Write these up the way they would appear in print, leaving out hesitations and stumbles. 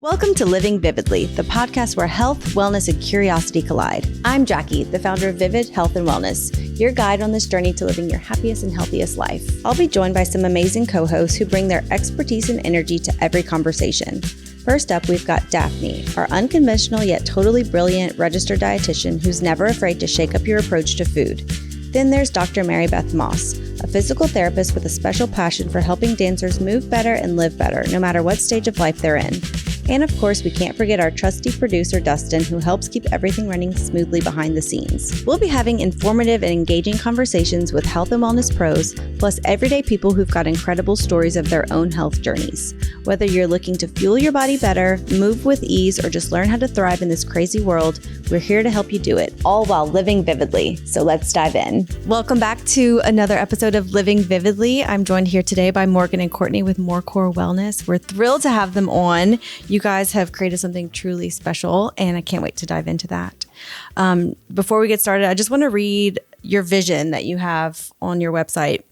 Welcome to Living Vividly, the podcast where health, wellness, and curiosity collide. I'm Jackie, the founder of Vivid Health and Wellness, your guide on this journey to living your happiest and healthiest life. I'll be joined by some amazing co-hosts who bring their expertise and energy to every conversation. First up, we've got Daphne, our unconventional yet totally brilliant registered dietitian who's never afraid to shake up your approach to food. Then there's Dr. Mary Beth Moss, a physical therapist with a special passion for helping dancers move better and live better, no matter what stage of life they're in. And of course, we can't forget our trusty producer, Dustin, who helps keep everything running smoothly behind the scenes. We'll be having informative and engaging conversations with health and wellness pros, plus everyday people who've got incredible stories of their own health journeys. Whether you're looking to fuel your body better, move with ease, or just learn how to thrive in this crazy world, we're here to help you do it, all while living vividly. So let's dive in. Welcome back to another episode of Living Vividly. I'm joined here today by Morgan and Courtney with MorCor Wellness. We're thrilled to have them on. You guys have created something truly special, and I can't wait to dive into that. Before we get started, I just want to read your vision that you have on your website.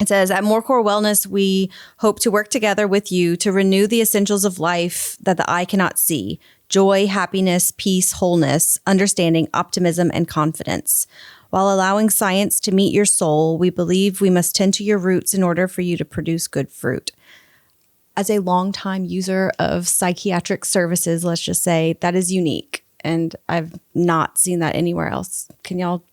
It says, at MorCor Wellness, we hope to work together with you to renew the essentials of life that the eye cannot see: joy, happiness, peace, wholeness, understanding, optimism, and confidence. While allowing science to meet your soul, we believe we must tend to your roots in order for you to produce good fruit. As a longtime user of psychiatric services, let's just say, that is unique. And I've not seen that anywhere else. Can y'all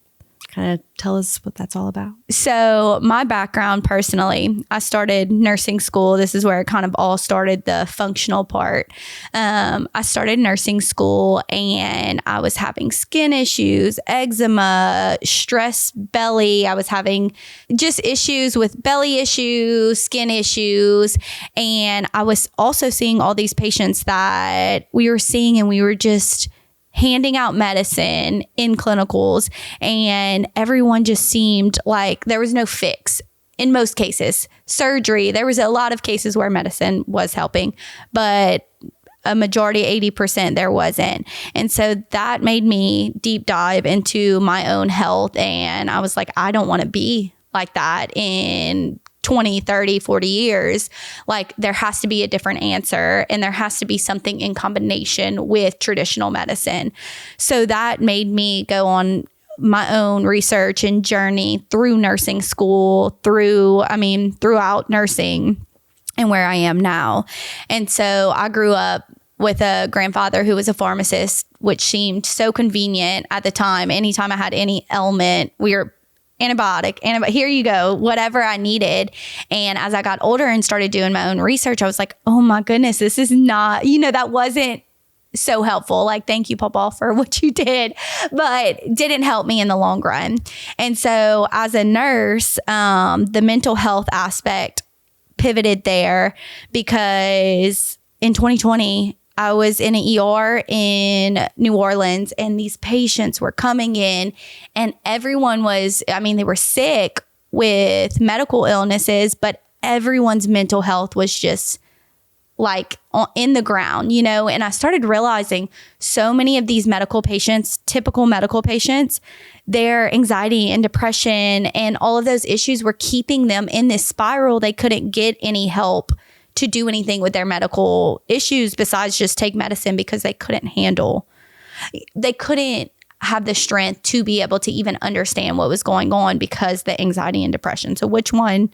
kind of tell us what that's all about? So my background personally, I started nursing school. This is where it kind of all started, the functional part. I started nursing school and I was having skin issues, eczema, stress belly. I was having just issues with belly issues, skin issues. And I was also seeing all these patients that we were seeing, and we were just handing out medicine in clinicals, and everyone just seemed like there was no fix in most cases. Surgery, there was a lot of cases where medicine was helping, but a majority, 80%, there wasn't. And so that made me deep dive into my own health, and I was like, I don't want to be like that in 20, 30, 40 years. Like, there has to be a different answer, and there has to be something in combination with traditional medicine. So that made me go on my own research and journey through nursing school, throughout nursing and where I am now. And so I grew up with a grandfather who was a pharmacist, which seemed so convenient at the time. Anytime I had any ailment, we were antibiotic, here you go, whatever I needed. And as I got older and started doing my own research, I was like, oh my goodness, this is not, that wasn't so helpful. Like, thank you, Papa, for what you did, but didn't help me in the long run. And so as a nurse, the mental health aspect pivoted there, because in 2020, I was in an ER in New Orleans, and these patients were coming in, and everyone was, they were sick with medical illnesses, but everyone's mental health was just like in the ground, and I started realizing so many of these medical patients, typical medical patients, their anxiety and depression and all of those issues were keeping them in this spiral. They couldn't get any help to do anything with their medical issues besides just take medicine, because they couldn't have the strength to be able to even understand what was going on because the anxiety and depression. So which one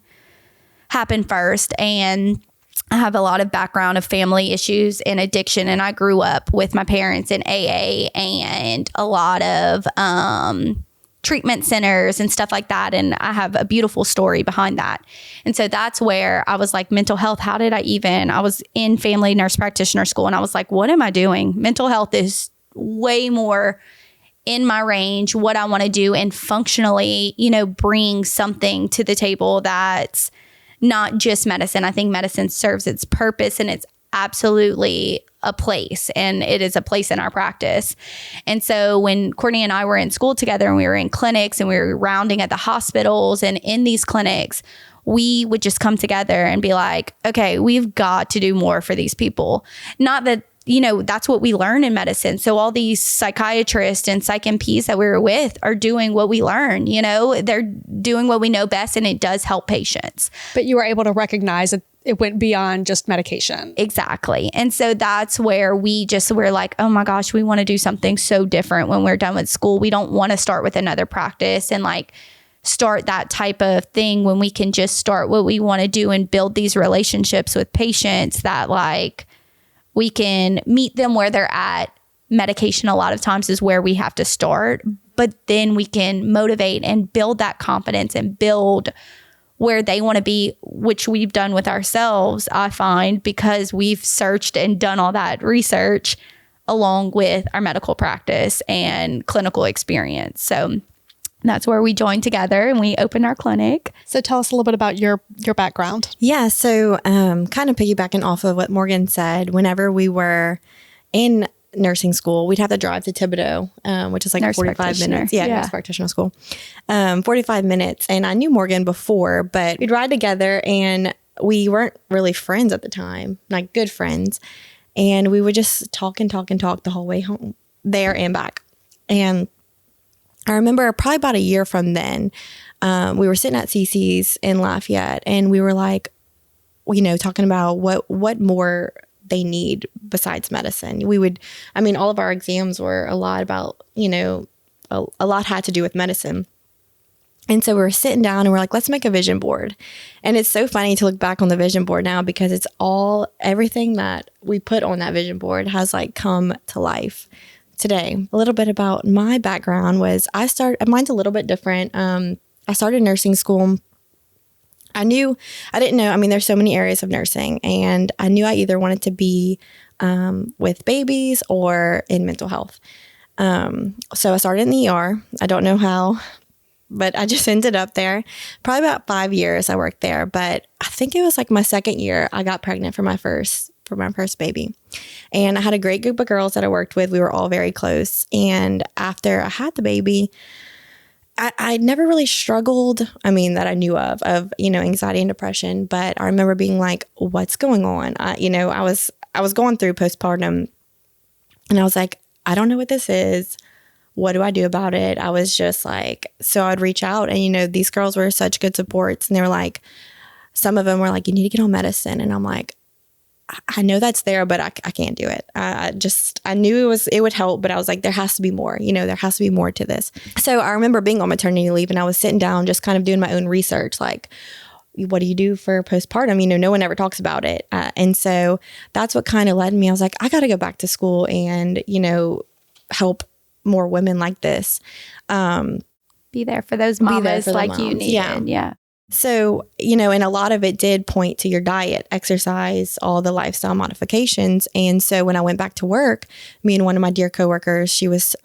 happened first? And I have a lot of background of family issues and addiction, and I grew up with my parents in AA and a lot of treatment centers and stuff like that. And I have a beautiful story behind that. And so that's where I was like, mental health, I was in family nurse practitioner school, and I was like, what am I doing? Mental health is way more in my range, what I want to do, and functionally, bring something to the table that's not just medicine. I think medicine serves its purpose, and it's absolutely a place, and it is a place in our practice. And so when Courtney and I were in school together, and we were in clinics, and we were rounding at the hospitals and in these clinics, we would just come together and be like, okay, we've got to do more for these people. Not that, that's what we learn in medicine. So all these psychiatrists and psych MPs that we were with are doing what we learn, they're doing what we know best, and it does help patients. But you were able to recognize it went beyond just medication. Exactly. And so that's where we're like, oh my gosh, we want to do something so different when we're done with school. We don't want to start with another practice and like start that type of thing when we can just start what we want to do and build these relationships with patients that like we can meet them where they're at. Medication a lot of times is where we have to start, but then we can motivate and build that confidence and build where they want to be, which we've done with ourselves, I find, because we've searched and done all that research along with our medical practice and clinical experience. So that's where we joined together and we opened our clinic. So tell us a little bit about your background. Yeah. So kind of piggybacking off of what Morgan said, whenever we were in nursing school, we'd have to drive to Thibodeau, which is like Nurse 45 minutes. Yeah, Yeah. nurse practitioner school. 45 minutes. And I knew Morgan before, but we'd ride together and we weren't really friends at the time, like good friends. And we would just talk the whole way home, there and back. And I remember probably about a year from then, we were sitting at CC's in Lafayette and we were like, you know, talking about what more they need besides medicine. All of our exams were a lot about, you know, a lot had to do with medicine. And so we were sitting down and we're like, let's make a vision board. And it's so funny to look back on the vision board now because it's everything that we put on that vision board has like come to life today. A little bit about my background was mine's a little bit different. I started nursing school. I didn't know, there's so many areas of nursing and I knew I either wanted to be with babies or in mental health. So I started in the ER. I don't know how, but I just ended up there. Probably about 5 years I worked there, but I think it was like my second year I got pregnant for my first baby. And I had a great group of girls that I worked with. We were all very close. And after I had the baby, I never really struggled, that I knew of, anxiety and depression. But I remember being like, what's going on? I was going through postpartum and I was like, I don't know what this is. What do I do about it? I was just like, so I'd reach out and, these girls were such good supports. And they were like, some of them were like, you need to get on medicine. And I'm like, I know that's there, but I can't do it. I knew it would help, but I was like, there has to be more, there has to be more to this. So I remember being on maternity leave and I was sitting down, just kind of doing my own research. Like, what do you do for postpartum? No one ever talks about it. And so that's what kind of led me. I was like, I got to go back to school and, help more women like this. Be there for those mamas like you needed. Yeah. So, and a lot of it did point to your diet, exercise, all the lifestyle modifications. And so when I went back to work, me and one of my dear coworkers, she was,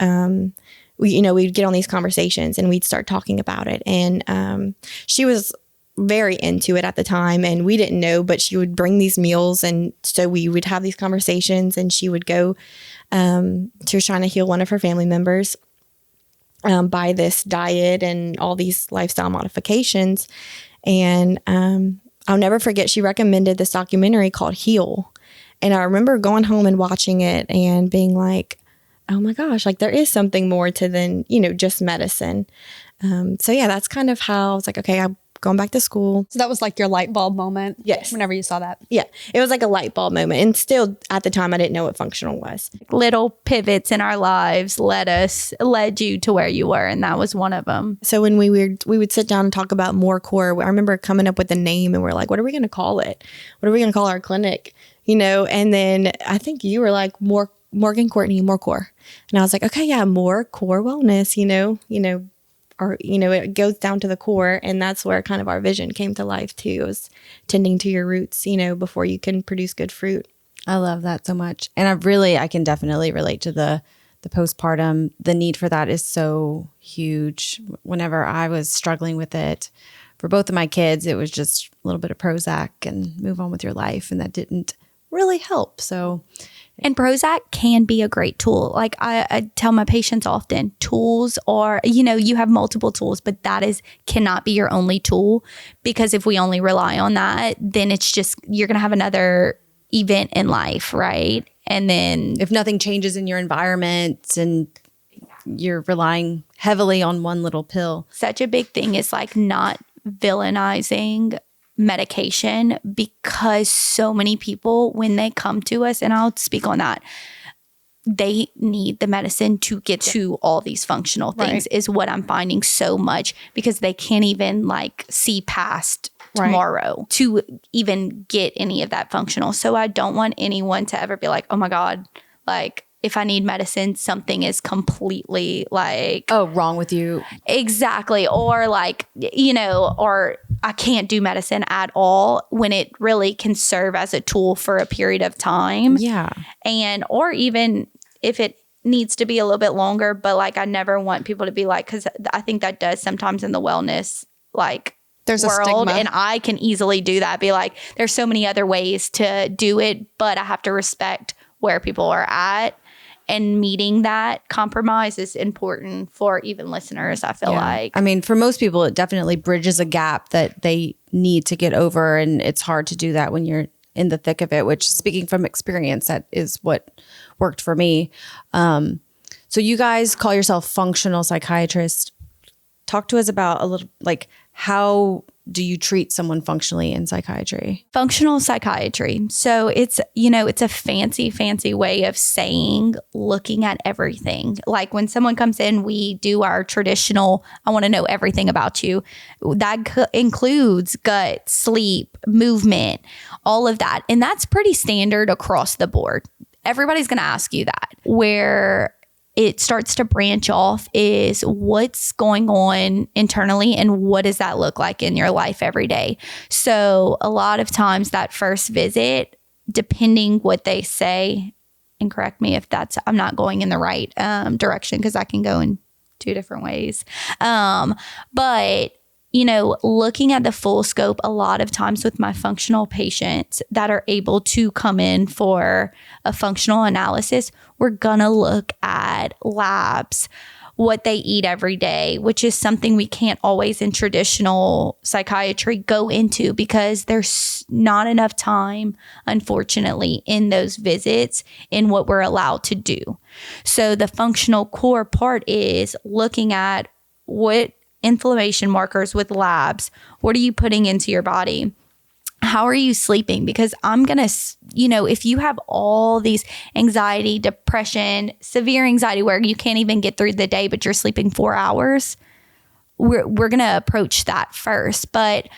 we'd get on these conversations and we'd start talking about it. And she was very into it at the time and we didn't know, but she would bring these meals. And so we would have these conversations and she would go, she was trying to heal one of her family members. By this diet and all these lifestyle modifications. And I'll never forget, she recommended this documentary called Heal. And I remember going home and watching it and being like, oh my gosh, like there is something more to than, just medicine. So yeah, that's kind of how I was like, okay, I'm going back to school. So that was like your light bulb moment? Yes. Whenever you saw that? Yeah. It was like a light bulb moment. And still at the time, I didn't know what functional was. Little pivots in our lives led you to where you were. And that was one of them. So when we would sit down and talk about MorCor, I remember coming up with a name and we're like, what are we going to call it? What are we going to call our clinic? And then I think you were like, Morgan, Courtney, MorCor. And I was like, okay, yeah, MorCor Wellness, or, it goes down to the core. And that's where kind of our vision came to life too, is tending to your roots, before you can produce good fruit. I love that so much. And I can definitely relate to the postpartum. The need for that is so huge. Whenever I was struggling with it, for both of my kids, it was just a little bit of Prozac and move on with your life. And that didn't really help. So, and Prozac can be a great tool. Like I tell my patients often, tools are, you have multiple tools, but that cannot be your only tool, because if we only rely on that, then it's just, you're going to have another event in life, right? And then if nothing changes in your environment and you're relying heavily on one little pill. Such a big thing is like not villainizing medication because so many people, when they come to us, and I'll speak on that, they need the medicine to get to all these functional things, is what I'm finding so much, because they can't even like see past tomorrow to even get any of that functional. So I don't want anyone to ever be like, oh my God, like if I need medicine, something is completely like, oh, wrong with you. Exactly. Or like, you know, or I can't do medicine at all, when it really can serve as a tool for a period of time. Yeah. And, or even if it needs to be a little bit longer, but like, I never want people to be like, because I think that does sometimes in the wellness, like, there's world, a stigma. and I can easily do that. Be like, there's so many other ways to do it, but I have to respect where people are at. And meeting that compromise is important for even listeners, I feel like. I mean, for most people, it definitely bridges a gap that they need to get over. And it's hard to do that when you're in the thick of it, which, speaking from experience, that is what worked for me. So you guys call yourself functional psychiatrists. Talk to us about a little, like, how do you treat someone functionally in psychiatry? Functional psychiatry. So it's, you know, it's a fancy way of saying looking at everything. Like when someone comes in, we do our traditional, I want to know everything about you. That includes gut, sleep, movement, all of that. And that's pretty standard across the board. Everybody's going to ask you that. Where it starts to branch off is what's going on internally and what does that look like in your life every day. So a lot of times that first visit, depending what they say, and correct me if I'm not going in the right direction, because I can go in two different ways. But you know, looking at the full scope, a lot of times with my functional patients that are able to come in for a functional analysis, we're gonna look at labs, what they eat every day, which is something we can't always in traditional psychiatry go into because there's not enough time, unfortunately, in those visits in what we're allowed to do. So the functional core part is looking at what inflammation markers with labs. What are you putting into your body? How are you sleeping? Because I'm going to, you know, if you have all these anxiety, depression, severe anxiety where you can't even get through the day, but you're sleeping 4 hours, we're going to approach that first. But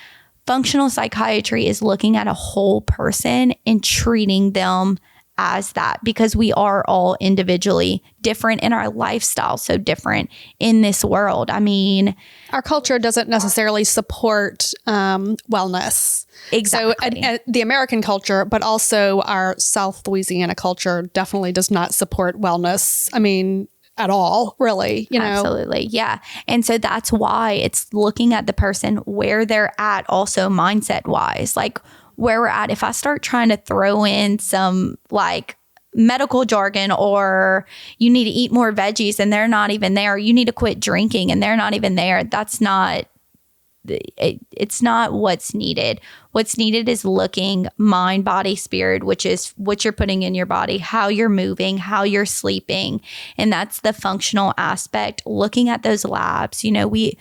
functional psychiatry is looking at a whole person and treating them as that, because we are all individually different in our lifestyle, so different in this world. I mean, our culture doesn't necessarily support wellness. Exactly. So the American culture, but also our South Louisiana culture definitely does not support wellness. I mean, at all, really, you know? Absolutely. Yeah. And so that's why it's looking at the person where they're at, also mindset wise, like where we're at. If I start trying to throw in some like medical jargon, or you need to eat more veggies and they're not even there, you need to quit drinking and they're not even there, that's not, it's not what's needed. What's needed is looking mind, body, spirit, which is what you're putting in your body, how you're moving, how you're sleeping. And that's the functional aspect. Looking at those labs, you know, we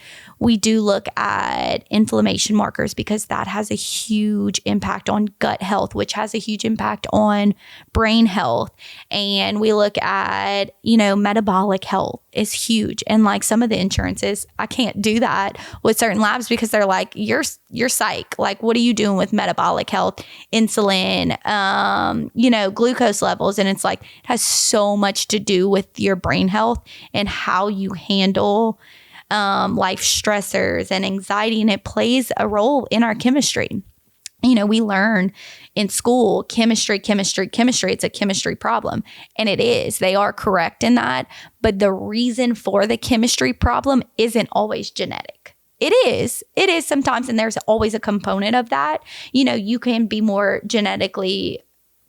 do look at inflammation markers because that has a huge impact on gut health, which has a huge impact on brain health. And we look at, you know, metabolic health is huge. And like some of the insurances, I can't do that with certain labs because they're like, you're psych. Like, what are you doing with metabolic health, insulin, you know, glucose levels? And it's like, it has so much to do with your brain health and how you handle life stressors and anxiety. And it plays a role in our chemistry. You know, we learn in school, chemistry. It's a chemistry problem. And it is. They are correct in that. But the reason for the chemistry problem isn't always genetic. It is sometimes. And there's always a component of that. You know, you can be more genetically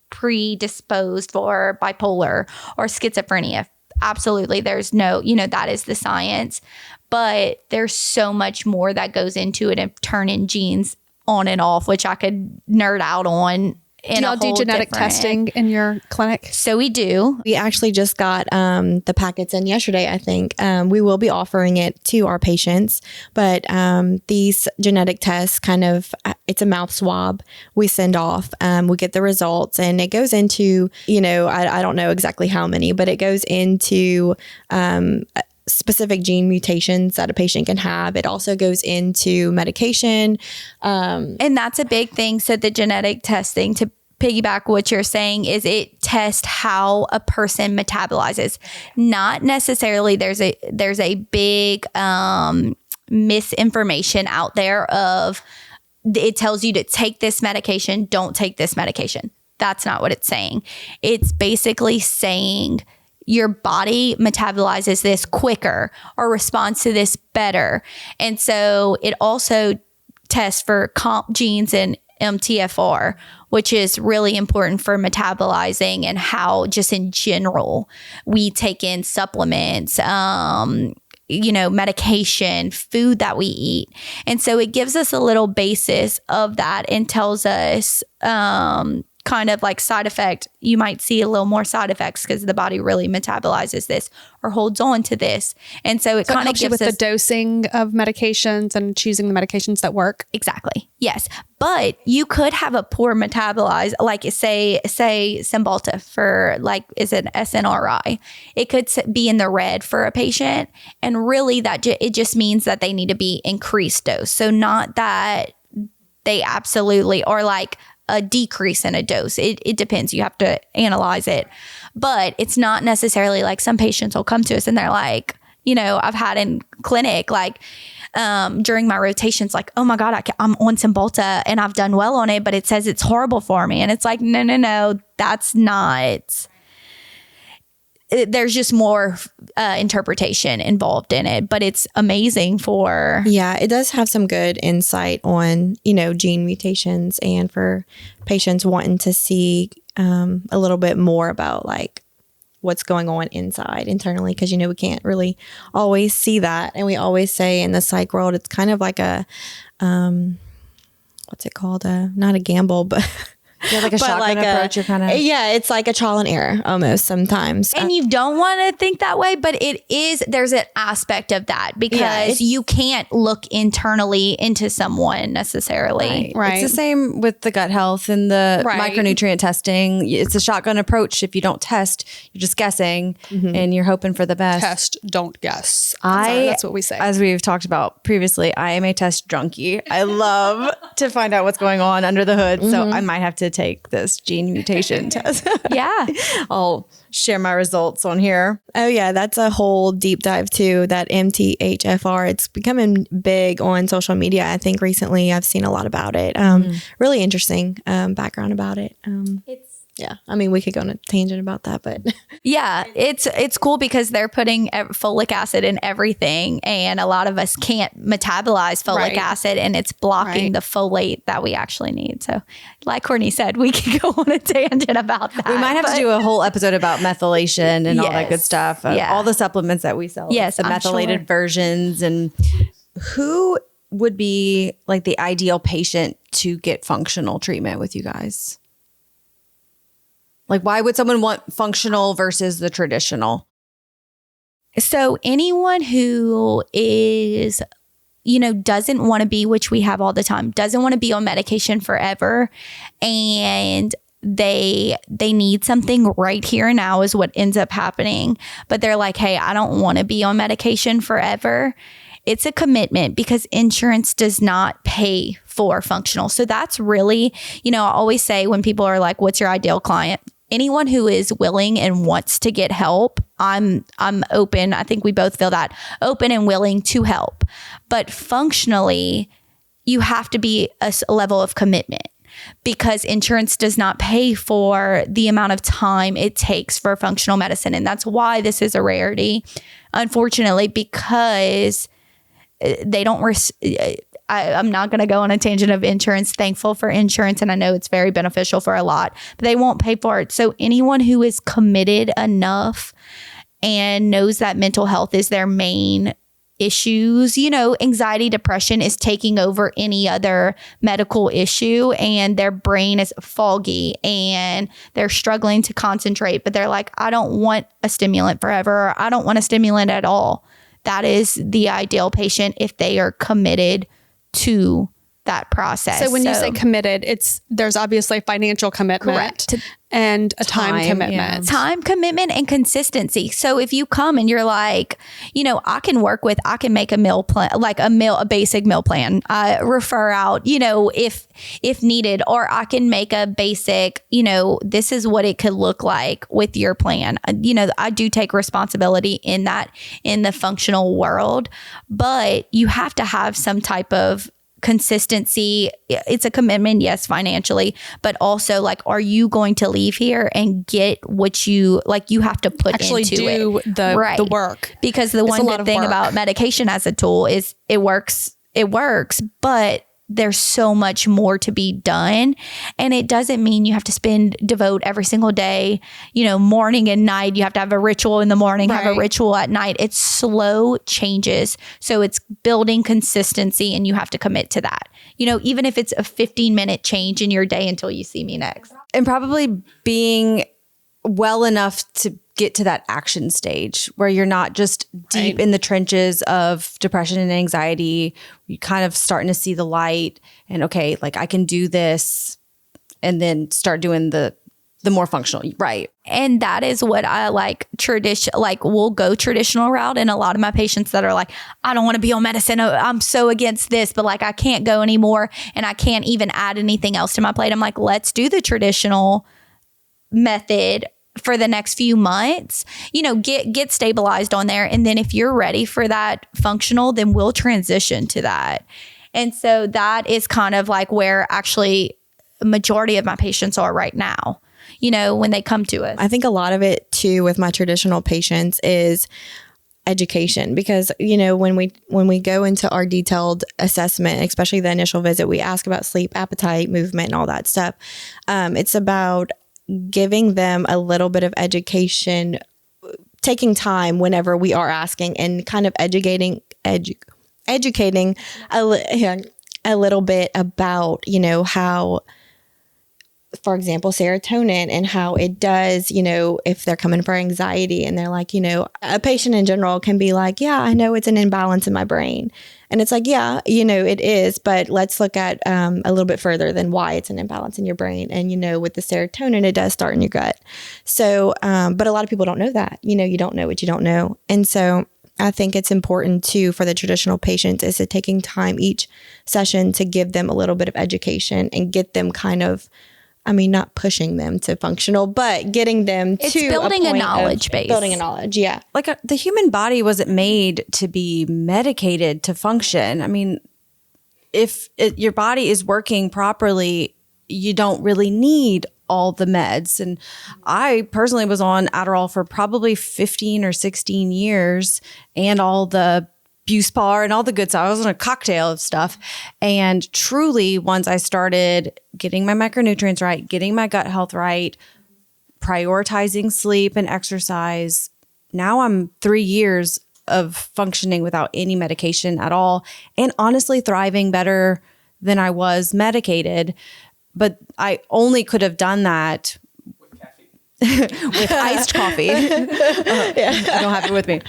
predisposed for bipolar or schizophrenia. Absolutely. There's no, you know, that is the science. But there's so much more that goes into it and turning genes on and off, which I could nerd out on in Do y'all a do whole genetic different- testing in your clinic? So we do. We actually just got the packets in yesterday, I think. We will be offering it to our patients, but these genetic tests it's a mouth swab we send off. We get the results and it goes into, I don't know exactly how many, but it goes into specific gene mutations that a patient can have. It also goes into medication. And that's a big thing. So the genetic testing, to piggyback what you're saying, is it tests how a person metabolizes. Not necessarily there's a big misinformation out there of it tells you to take this medication, don't take this medication. That's not what it's saying. It's basically saying your body metabolizes this quicker or responds to this better. And so it also tests for comp genes and MTFR, which is really important for metabolizing and how just in general we take in supplements, medication, food that we eat. And so it gives us a little basis of that and tells us kind of like side effect. You might see a little more side effects because the body really metabolizes this or holds on to this. And so it kind of helps you gives with us the dosing of medications and choosing the medications that work. Exactly. Yes. But you could have a poor metabolize, like say Cymbalta for is it SNRI? It could be in the red for a patient. And really it just means that they need to be increased dose. So not that they absolutely are like a decrease in a dose. It depends. You have to analyze it. But it's not necessarily like some patients will come to us and they're like, I've had in clinic, during my rotations, like, oh my God, I'm on Cymbalta and I've done well on it, but it says it's horrible for me. And it's like, no, that's not. There's just more interpretation involved in it, but it's amazing for. Yeah, it does have some good insight on, gene mutations and for patients wanting to see a little bit more about what's going on internally. Cause we can't really always see that. And we always say in the psych world, it's kind of like a, what's it called? Not a gamble, but Yeah, like a shotgun approach. You're kind of it's like a trial and error almost sometimes. And you don't want to think that way, but there's an aspect of that because you can't look internally into someone necessarily. Right. It's the same with the gut health and the Right. micronutrient testing. It's a shotgun approach. If you don't test, you're just guessing and you're hoping for the best. Test, don't guess. I- That's what we say. As we've talked about previously, I am a test junkie. I love to find out what's going on under the hood. So I might have to take this gene mutation test. Yeah. I'll share my results on here. Oh yeah, that's a whole deep dive too, that MTHFR. It's becoming big on social media. I think recently I've seen a lot about it. Really interesting background about it. Yeah, I mean, we could go on a tangent about that, but Yeah, it's cool because they're putting folic acid in everything, and a lot of us can't metabolize folic Right. acid, and it's blocking Right. the folate that we actually need. So, like Courtney said, we could go on a tangent about that. We might have to do a whole episode about methylation and all that good Yes. stuff. Yeah. All the supplements that we sell. Yes, the I'm methylated sure. versions. And who would be like the ideal patient to get functional treatment with you guys? Like, why would someone want functional versus the traditional? So anyone who is, doesn't want to be, which we have all the time, doesn't want to be on medication forever, and they need something right here and now is what ends up happening. But they're like, hey, I don't want to be on medication forever. It's a commitment because insurance does not pay for functional. So that's really, I always say when people are like, what's your ideal client? Anyone who is willing and wants to get help, I'm open. I think we both feel that, open and willing to help. But functionally, you have to be a level of commitment because insurance does not pay for the amount of time it takes for functional medicine. And that's why this is a rarity, unfortunately, because they don't I'm not going to go on a tangent of insurance. Thankful for insurance, and I know it's very beneficial for a lot, but they won't pay for it. So anyone who is committed enough and knows that mental health is their main issues, anxiety, depression is taking over any other medical issue, and their brain is foggy and they're struggling to concentrate, but they're like, I don't want a stimulant forever. Or I don't want a stimulant at all. That is the ideal patient if they are committed to that process. So when you say committed, there's obviously a financial commitment. Correct. And a time commitment. Yeah. Time commitment and consistency. So if you come and you're like, I can make a meal plan, like a basic meal plan, refer out, if needed, or I can make a basic, this is what it could look like with your plan. I do take responsibility in the functional world, but you have to have some type of consistency. It's a commitment, yes, financially, but also like, are you going to leave here and get what you have to put actually into do it. the work? Because the one good thing about medication as a tool is it works, but there's so much more to be done. And it doesn't mean you have to devote every single day, morning and night. You have to have a ritual in the morning, have a ritual at night. It's slow changes. So it's building consistency, and you have to commit to that. Even if it's a 15-minute change in your day until you see me next. And probably being well enough to get to that action stage where you're not just deep in the trenches of depression and anxiety. You kind of starting to see the light and, okay, like I can do this, and then start doing the more functional. Right. And that is what I like we'll go traditional route. And a lot of my patients that are like, I don't want to be on medicine. I'm so against this, but like, I can't go anymore and I can't even add anything else to my plate. I'm like, let's do the traditional method for the next few months, get stabilized on there. And then if you're ready for that functional, then we'll transition to that. And so that is kind of like where actually a majority of my patients are right now, when they come to us. I think a lot of it too with my traditional patients is education, because when we go into our detailed assessment, especially the initial visit, we ask about sleep, appetite, movement, and all that stuff. It's about giving them a little bit of education, taking time whenever we are asking, and kind of educating a little bit about, how, for example, serotonin and how it does, if they're coming for anxiety and they're like, a patient in general can be like, yeah, I know it's an imbalance in my brain. And it's like, yeah, it is, but let's look at a little bit further than why it's an imbalance in your brain. And, with the serotonin, it does start in your gut. So, but a lot of people don't know that, you don't know what you don't know. And so I think it's important too for the traditional patients is to taking time each session to give them a little bit of education and get them kind of, not pushing them to functional, but getting them it's to building a knowledge base. Building a knowledge, yeah. Like the human body wasn't made to be medicated to function. If your body is working properly, you don't really need all the meds. And I personally was on Adderall for probably 15 or 16 years and all the Buspar and all the good stuff. I was on a cocktail of stuff. And truly, once I started getting my micronutrients right, getting my gut health right, prioritizing sleep and exercise, now I'm 3 years of functioning without any medication at all. And honestly, thriving better than I was medicated. But I only could have done that with iced coffee. I don't have it with me.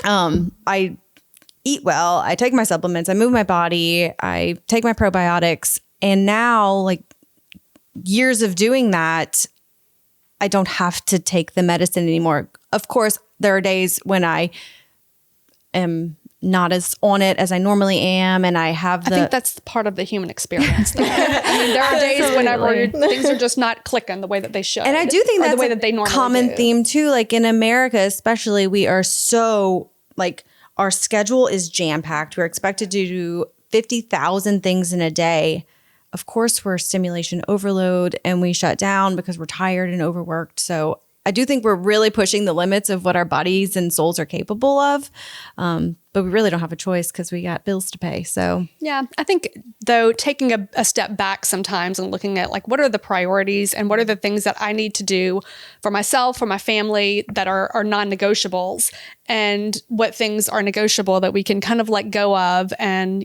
I eat well. I take my supplements. I move my body. I take my probiotics. And now, like years of doing that, I don't have to take the medicine anymore. Of course, there are days when I am not as on it as I normally am. And I think that's part of the human experience. There are days whenever things are just not clicking the way that they should. And I do think that's the way that they normally common do. theme too. Like in America, especially, we are so like our schedule is jam-packed. We're expected to do 50,000 things in a day. Of course, we're stimulation overload and we shut down because we're tired and overworked. So I do think we're really pushing the limits of what our bodies and souls are capable of. But we really don't have a choice because we got bills to pay. So yeah, I think though, taking a step back sometimes and looking at like, what are the priorities and what are the things that I need to do for myself, for my family that are non-negotiables, and what things are negotiable that we can kind of let go of and,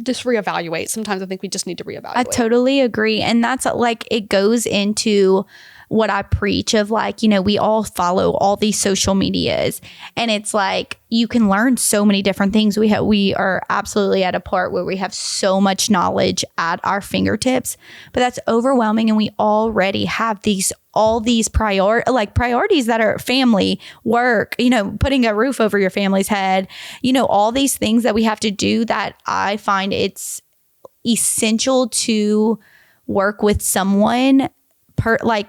just reevaluate. Sometimes I think we just need to reevaluate. I totally agree. And that's like, it goes into what I preach of like, we all follow all these social medias, and it's like, you can learn so many different things. We are absolutely at a part where we have so much knowledge at our fingertips, but that's overwhelming. And we already have all these priorities that are family, work, putting a roof over your family's head, all these things that we have to do, that I find it's essential to work with someone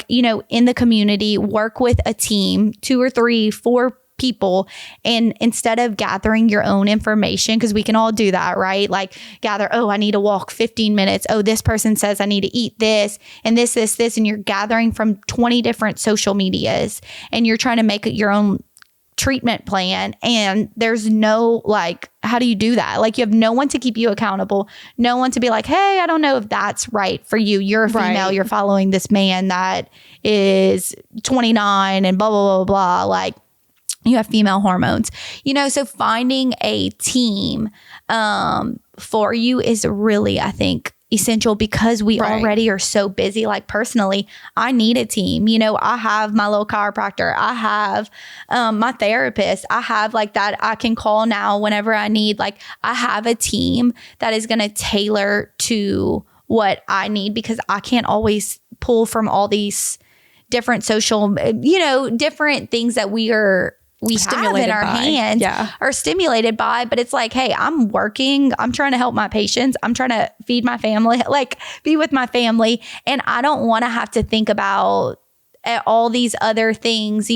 in the community, work with a team, 2 or 3, 4 people. And instead of gathering your own information, because we can all do that, right? Like gather, I need to walk 15 minutes. Oh, this person says I need to eat this and this. And you're gathering from 20 different social medias, and you're trying to make your own treatment plan. And there's no, how do you do that? Like, you have no one to keep you accountable, no one to be like, hey, I don't know if that's right for you. You're a female, you're following this man that is 29 and blah, blah, blah, blah. Like, you have female hormones, so finding a team for you is really, I think, essential, because we already are so busy. Like, personally, I need a team. I have my little chiropractor. I have my therapist. I have that I can call now whenever I need. Like, I have a team that is going to tailor to what I need, because I can't always pull from all these different social, different things that we have in our hands, are stimulated by. But it's like, hey, I'm working, I'm trying to help my patients, I'm trying to feed my family, be with my family. And I don't want to have to think about all these other things,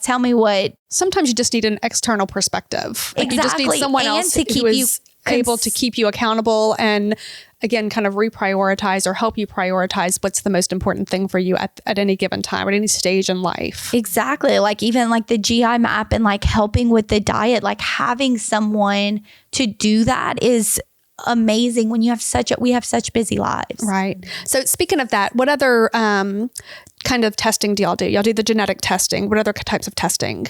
tell me what. Sometimes you just need an external perspective. Exactly. You just need someone else who is able to keep you accountable and, again, kind of reprioritize or help you prioritize what's the most important thing for you at any given time, at any stage in life. Exactly. Even the GI map and helping with the diet, having someone to do that is amazing when we have such busy lives. Right. So speaking of that, what other kind of testing do y'all do? Y'all do the genetic testing. What other types of testing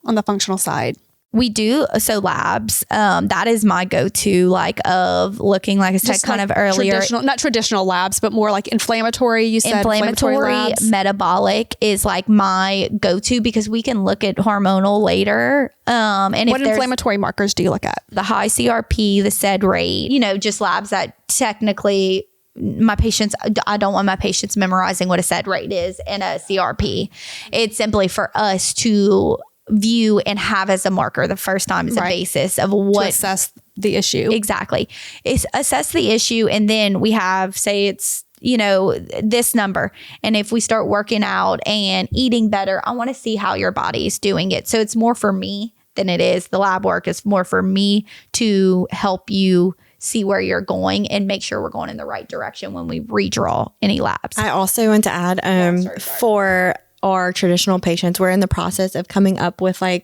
on the functional side? We do. So labs, that is my go-to, of looking, like I said, kind of earlier. Not traditional labs, but more inflammatory. You said inflammatory labs. Metabolic is my go-to, because we can look at hormonal later. And what inflammatory markers do you look at? The high CRP, the SED rate, just labs that technically I don't want my patients memorizing what a SED rate is and a CRP. It's simply for us to view and have as a marker the first time as a basis of what, to assess the issue. Exactly. It's assess the issue. And then we have, say it's, this number. And if we start working out and eating better, I want to see how your body is doing it. So it's more for me than it is the lab work. It's more for me to help you see where you're going and make sure we're going in the right direction when we redraw any labs. I also want to add for our traditional patients, we're in the process of coming up with a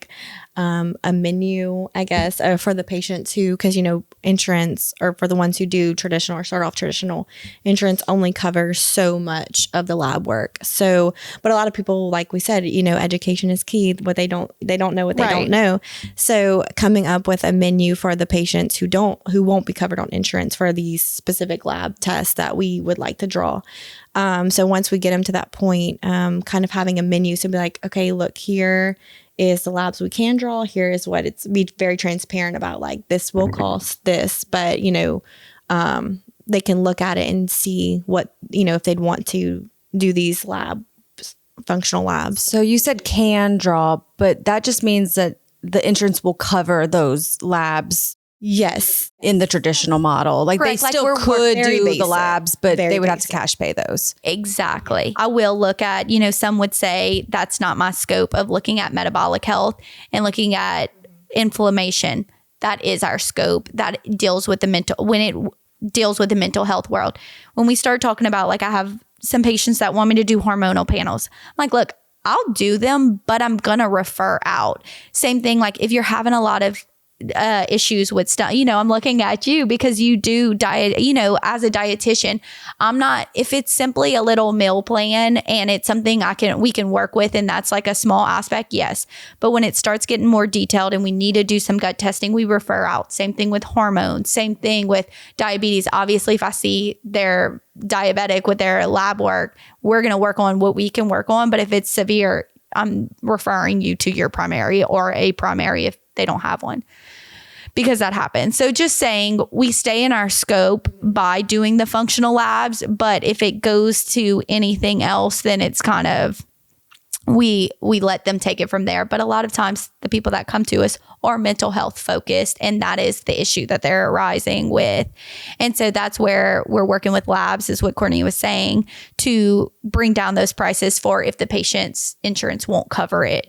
menu, I guess, for the patients who, because, insurance, or for the ones who do traditional or start off traditional, insurance only covers so much of the lab work. So, but a lot of people, like we said, education is key, but they don't know what they don't know. So coming up with a menu for the patients who won't be covered on insurance for these specific lab tests that we would like to draw. So once we get them to that point, kind of having a menu, so be like, okay, look, here is the labs we can draw. Here is what be very transparent about, this will cost this, but they can look at it and see what, if they'd want to do these functional labs. So you said can draw, but that just means that the insurance will cover those labs. Yes. In the traditional model. They still could do the labs, but they would have to cash pay those. Exactly. I will look at, some would say that's not my scope of looking at metabolic health and looking at inflammation. That is our scope. That deals with the mental health world. When we start talking about, I have some patients that want me to do hormonal panels. I'm like, look, I'll do them, but I'm going to refer out. Same thing, like if you're having a lot of issues with stuff, I'm looking at you because you do diet, as a dietitian. I'm not, if it's simply a little meal plan and it's something we can work with, and that's like a small aspect, yes. But when it starts getting more detailed and we need to do some gut testing, we refer out. Same thing with hormones, same thing with diabetes. Obviously, if I see they're diabetic with their lab work, we're going to work on what we can work on. But if it's severe, I'm referring you to your primary or a primary if they don't have one, because that happens. So just saying, we stay in our scope by doing the functional labs, but if it goes to anything else, then it's kind of, we let them take it from there. But a lot of times the people that come to us are mental health focused, and that is the issue that they're arising with. And so that's where we're working with labs, is what Courtney was saying, to bring down those prices for if the patient's insurance won't cover it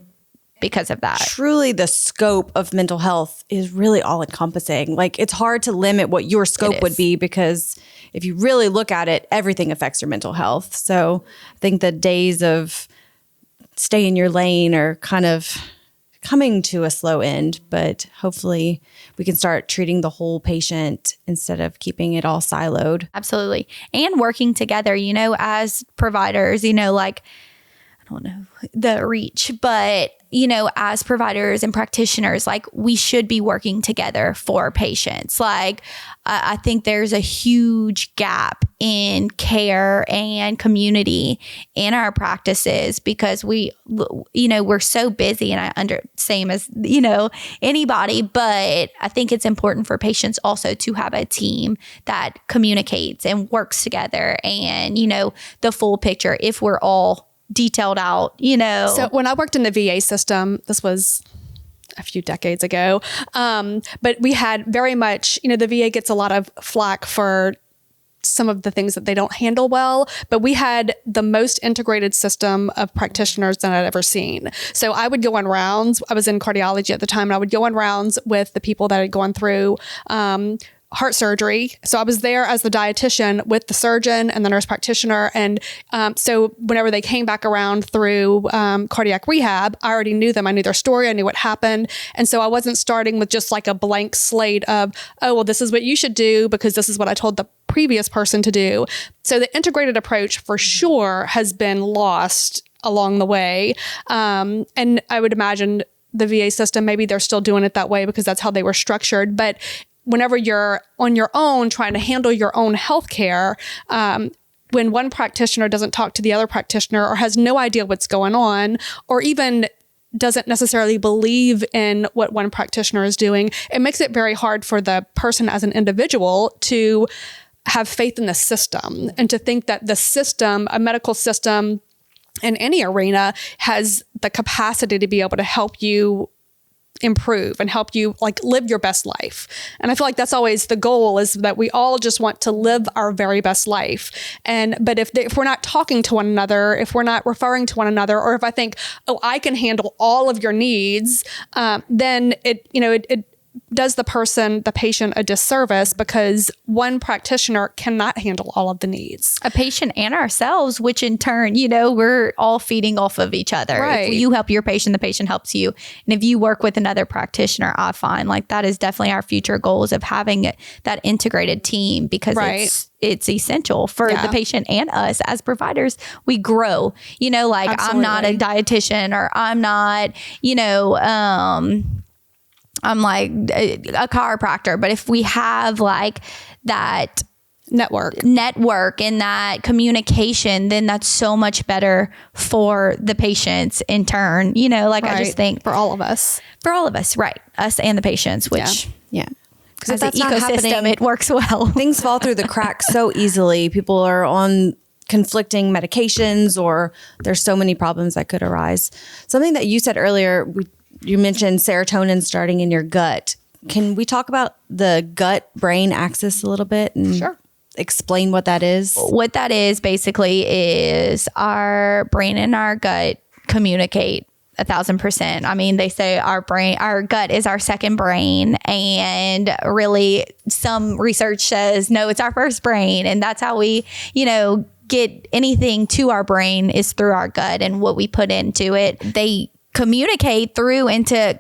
because of that. Truly, the scope of mental health is really all encompassing. Like, it's hard to limit what your scope would be, because if you really look at it, everything affects your mental health. So I think the days of stay in your lane are kind of coming to a slow end, but hopefully we can start treating the whole patient instead of keeping it all siloed. Absolutely. And working together, as providers, like, I don't know the reach, but as providers and practitioners, like, we should be working together for patients. Like, I think there's a huge gap in care and community in our practices because we're so busy, and same as, anybody, but I think it's important for patients also to have a team that communicates and works together and, the full picture, if we're all detailed out, So when I worked in the VA system, this was a few decades ago, but we had very much, the VA gets a lot of flack for some of the things that they don't handle well, but we had the most integrated system of practitioners that I'd ever seen. So I would go on rounds. I was in cardiology at the time, and I would go on rounds with the people that had gone through heart surgery. So I was there as the dietitian with the surgeon and the nurse practitioner. And so whenever they came back around through cardiac rehab, I already knew them. I knew their story. I knew what happened. And so I wasn't starting with just like a blank slate of, oh, well, this is what you should do because this is what I told the previous person to do. So the integrated approach for sure has been lost along the way. And I would imagine the VA system, maybe they're still doing it that way because that's how they were structured. But whenever you're on your own trying to handle your own healthcare, when one practitioner doesn't talk to the other practitioner or has no idea what's going on, or even doesn't necessarily believe in what one practitioner is doing, it makes it very hard for the person as an individual to have faith in the system and to think that the system, a medical system in any arena, has the capacity to be able to help you improve and help you like live your best life. And I feel like that's always the goal, is that we all just want to live our very best life. But if we're not talking to one another, if we're not referring to one another, or if I think, oh, I can handle all of your needs, then it does the patient a disservice, because one practitioner cannot handle all of the needs. A patient and ourselves, which in turn, we're all feeding off of each other. Right. If you help your patient, the patient helps you. And if you work with another practitioner, I find like that is definitely our future goals of having that integrated team, because it's essential for the patient and us as providers. We grow, like Absolutely. I'm not a dietitian, or I'm not, I'm like a chiropractor, but if we have like that network and that communication, then that's so much better for the patients in turn, I just think for all of us, right. Us and the patients, which Because as an ecosystem, it works well. Things fall through the cracks so easily. People are on conflicting medications, or there's so many problems that could arise. Something that you said earlier, you mentioned serotonin starting in your gut. Can we talk about the gut-brain axis a little bit and explain what that is? What that is basically is our brain and our gut communicate 1,000%. I mean, they say our gut is our second brain, and really some research says, no, it's our first brain. And that's how we, get anything to our brain is through our gut and what we put into it. They communicate through, and to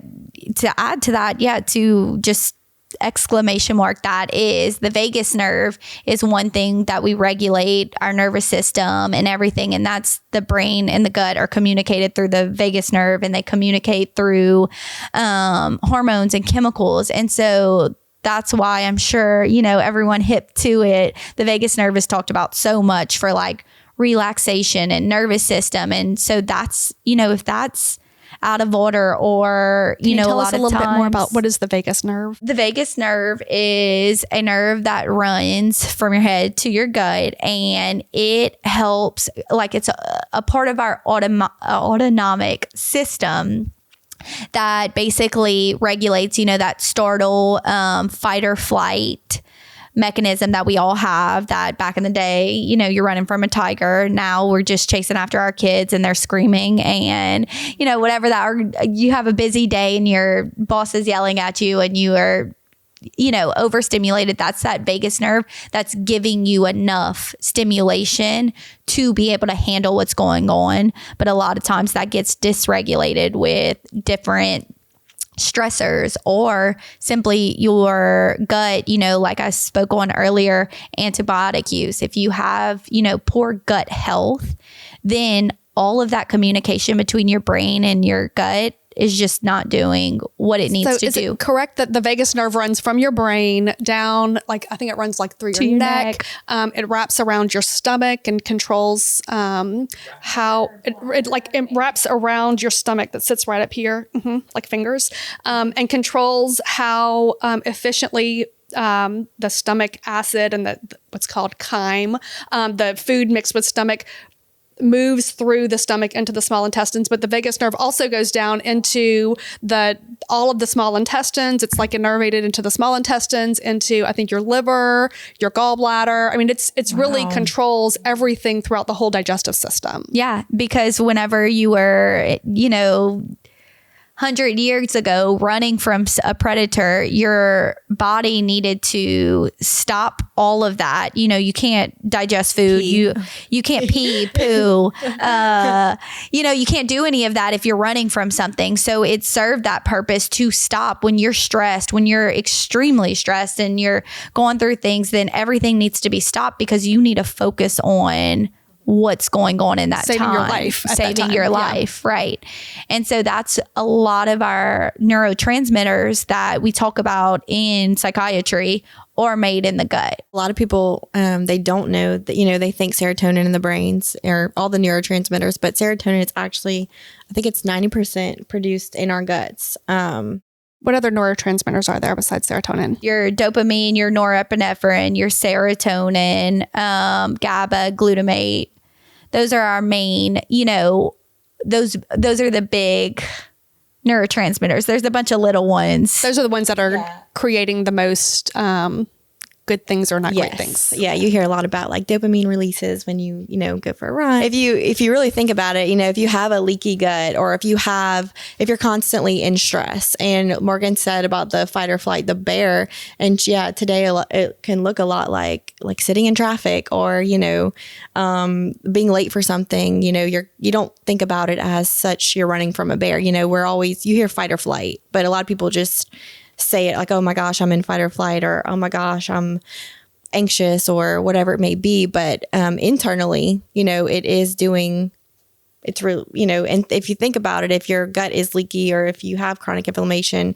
add to that, to just exclamation mark, that is the vagus nerve is one thing that we regulate our nervous system and everything. And that's the brain and the gut are communicated through the vagus nerve, and they communicate through hormones and chemicals. And so that's why I'm sure, everyone hip to it. The vagus nerve is talked about so much for like relaxation and nervous system. And so that's, if that's out of order, or Can you tell a us lot a little of bit more times, about what is the vagus nerve? the vagus nerve is a nerve that runs from your head to your gut, and it helps, like it's a part of our autonomic system that basically regulates, that startle, fight or flight mechanism that we all have. That back in the day, you're running from a tiger. Now we're just chasing after our kids and they're screaming, and whatever that, or you have a busy day and your boss is yelling at you and you are overstimulated. That's that vagus nerve that's giving you enough stimulation to be able to handle what's going on. But a lot of times that gets dysregulated with different stressors, or simply your gut, like I spoke on earlier, antibiotic use. If you have, poor gut health, then all of that communication between your brain and your gut is just not doing what it needs to do. Is it correct that the vagus nerve runs from your brain down, like I think it runs like through your neck. It wraps around your stomach and controls how it wraps around your stomach that sits right up here, like fingers, and controls how efficiently the stomach acid and what's called chyme, the food mixed with stomach, moves through the stomach into the small intestines. But the vagus nerve also goes down into all of the small intestines. It's like innervated into the small intestines, into I think your liver, your gallbladder. I mean, it's really controls everything throughout the whole digestive system. Yeah, because whenever you were, 100 years ago running from a predator, your body needed to stop all of that. You can't digest food. You can't pee, poo. You can't do any of that if you're running from something. So it served that purpose to stop when you're stressed, when you're extremely stressed and you're going through things, then everything needs to be stopped because you need to focus on what's going on in that saving time. Your life saving your life. Right. And so that's a lot of our neurotransmitters that we talk about in psychiatry are made in the gut. A lot of people, they don't know that, they think serotonin in the brains or all the neurotransmitters, but serotonin is actually, I think it's 90% produced in our guts. What other neurotransmitters are there besides serotonin? Your dopamine, your norepinephrine, your serotonin, GABA, glutamate. Those are our main, those are the big neurotransmitters. There's a bunch of little ones. Those are the ones that are creating the most good things or not great things. Yeah, you hear a lot about like dopamine releases when you go for a run. If you really think about it, if you have a leaky gut, or if you're constantly in stress, and Morgan said about the fight or flight, the bear, and today it can look a lot like sitting in traffic, or being late for something. You don't think about it as such. You're running from a bear. You hear fight or flight, but a lot of people just say it like, oh my gosh, I'm in fight or flight, or oh my gosh, I'm anxious, or whatever it may be. But internally, it is doing, it's real, and if you think about it, if your gut is leaky or if you have chronic inflammation,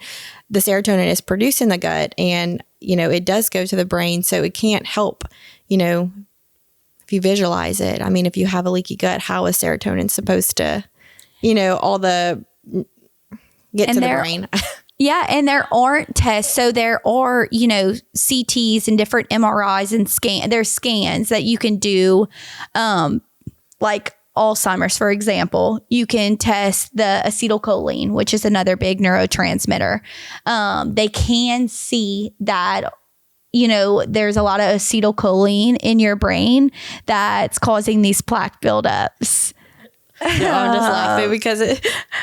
the serotonin is produced in the gut, and, it does go to the brain. So it can't help, if you visualize it. I mean, if you have a leaky gut, how is serotonin supposed to, all the get to the brain? Yeah. And there aren't tests. So there are, CTs and different MRIs and there's scans that you can do, like Alzheimer's, for example. You can test the acetylcholine, which is another big neurotransmitter. They can see that, there's a lot of acetylcholine in your brain that's causing these plaque buildups. No, I'm just laughing because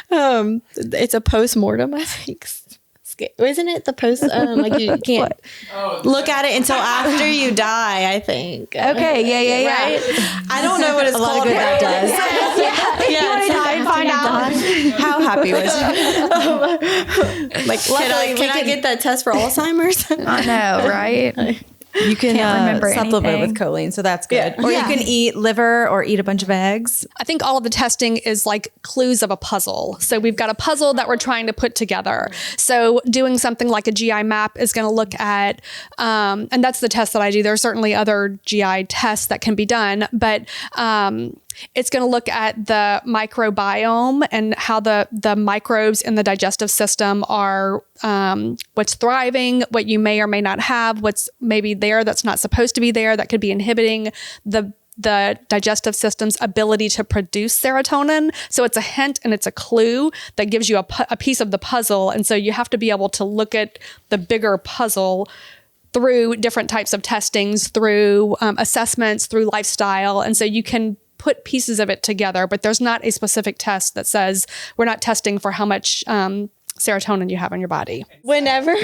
it's a post-mortem, I think. Isn't it the post? Like you can't look at it until after you die, I think. Okay. Yeah. Right? I don't know what it's called. A lot of good that does. Yeah. Find out. How happy was you? Like, can I get that test for Alzheimer's? I know, right? You can remember supplement anything. with choline, so that's good. Or you can eat liver or eat a bunch of eggs. I think all of the testing is like clues of a puzzle. So we've got a puzzle that we're trying to put together. So doing something like a GI map is going to look at, and that's the test that I do. There are certainly other GI tests that can be done, but it's going to look at the microbiome and how the microbes in the digestive system are, what's thriving, what you may or may not have, what's maybe there that's not supposed to be there, that could be inhibiting the digestive system's ability to produce serotonin. So it's a hint and it's a clue that gives you a piece of the puzzle. And so you have to be able to look at the bigger puzzle through different types of testings, through assessments, through lifestyle. And so you can put pieces of it together, but there's not a specific test that says we're not testing for how much serotonin you have in your body. Whenever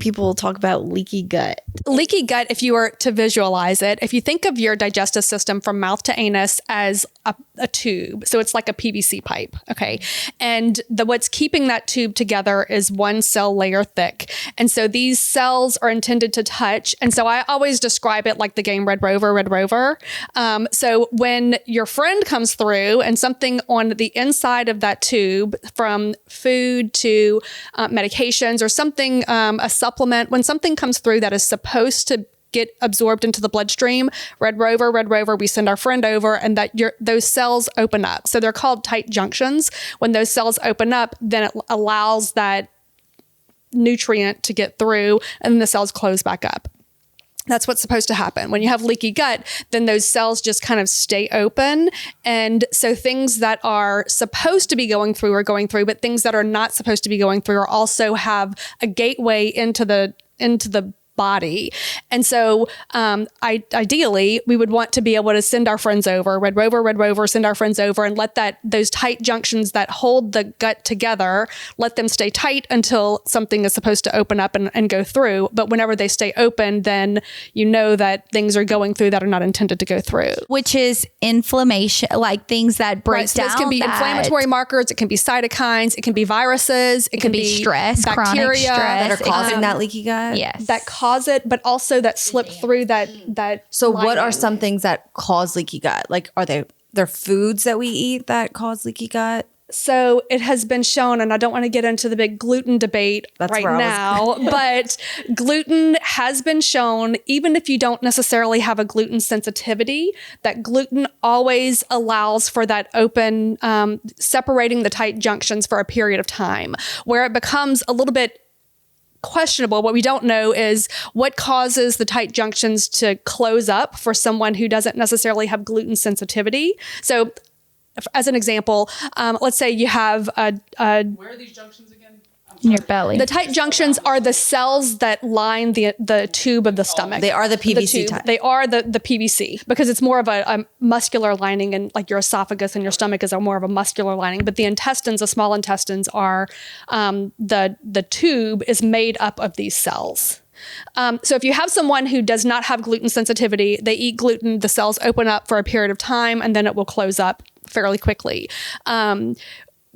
people talk about leaky gut. Leaky gut, if you were to visualize it, if you think of your digestive system from mouth to anus as a tube, so it's like a PVC pipe, okay? And what's keeping that tube together is one cell layer thick. And so these cells are intended to touch. And so I always describe it like the game Red Rover. So when your friend comes through and something on the inside of that tube, from food to medications or something, a supplement, when something comes through that is supposed to get absorbed into the bloodstream, Red Rover, we send our friend over, and those cells open up. So they're called tight junctions. When those cells open up, then it allows that nutrient to get through, and the cells close back up. That's what's supposed to happen. When you have leaky gut, then those cells just kind of stay open. And so things that are supposed to be going through are going through, but things that are not supposed to be going through are also have a gateway into the body. And so ideally, we would want to be able to send our friends over, Red Rover, send our friends over and let those tight junctions that hold the gut together, let them stay tight until something is supposed to open up and go through. But whenever they stay open, then you know that things are going through that are not intended to go through. Which is inflammation, like things that break down. Those can be inflammatory markers. It can be cytokines. It can be viruses. It can be stress, bacteria chronic stress that are causing that leaky gut. Yes. That cause it, but also that slip through that. So what are lining. some things that cause leaky gut? Like, are there foods that we eat that cause leaky gut? So it has been shown, and I don't want to get into the big gluten debate now, but gluten has been shown, even if you don't necessarily have a gluten sensitivity, that gluten always allows for that open, separating the tight junctions for a period of time. Where it becomes a little bit questionable, what we don't know is what causes the tight junctions to close up for someone who doesn't necessarily have gluten sensitivity. So as an example, let's say you have Where are these junctions again? in your belly. the tight junctions are the cells that line the tube of the stomach. They are the PVC tube. They are the PVC, because it's more of a muscular lining, and like your esophagus and your stomach is more of a muscular lining. But the intestines, the small intestines, are the tube is made up of these cells. So if you have someone who does not have gluten sensitivity, they eat gluten, the cells open up for a period of time, and then it will close up fairly quickly.